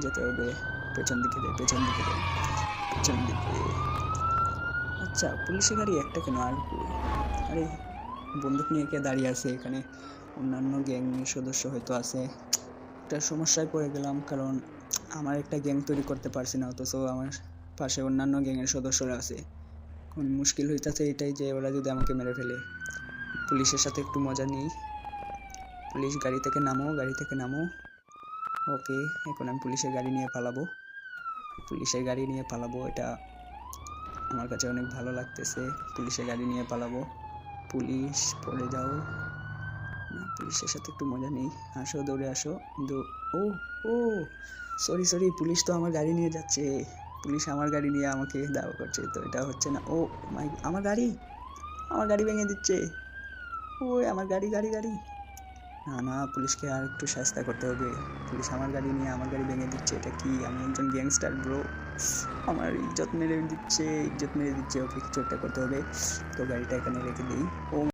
যেতে হবে। পেছন দিকে যাই, পেছন দিকে যাই, পেছন দিকে। আচ্ছা, পুলিশের গাড়ি একটা কেন? আর কই? আরে, বন্দুক নিয়ে কে দাঁড়িয়ে আছে এখানে? অন্যান্য গ্যাং সদস্য হয়তো আছে। একটা সমস্যায় পড়ে গেলাম, কারণ আমার একটা গ্যাং তৈরি করতে পারছি না, অথচ আমার পাশে অন্যান্য গ্যাংয়ের সদস্যরা আছে। এখন মুশকিল হইতাছে এটাই যে ওরা যদি আমাকে মেরে ফেলে। পুলিশের সাথে একটু মজা নিই। পুলিশ, গাড়ি থেকে নামো, গাড়ি থেকে নামো। ওকে, এখন আমি পুলিশের গাড়ি নিয়ে পালাবো। পুলিশের গাড়ি নিয়ে পালাবো, এটা আমার কাছে অনেক ভালো লাগতেছে। পুলিশের গাড়ি নিয়ে পালাবো। পুলিশ, পড়ে যাও না, পুলিশের সাথে একটু মজা নেই। আসো, দৌড়ে আসো। কিন্তু ও, ও সরি সরি, পুলিশ তো আমার গাড়ি নিয়ে যাচ্ছে। পুলিশ আমার গাড়ি নিয়ে আমাকে দাওয়া করছে, তো এটা হচ্ছে না। ও মাই, আমার গাড়ি, আমার গাড়ি ভেঙে দিচ্ছে। ওই আমার গাড়ি, গাড়ি গাড়ি। না না, পুলিশকে আর একটু শাস্তি করতে হবে। পুলিশ আমার গাড়ি নিয়ে আমার গাড়ি ভেঙে দিচ্ছে, এটা কি? আমি একজন গ্যাংস্টার ব্রো, আমার ইজ্জত মেরে দিচ্ছে, ইজ্জত মেরে দিচ্ছে। ওকে, কিছু একটা করতে হবে। তো গাড়িটা এখানে রেখে দিই। ও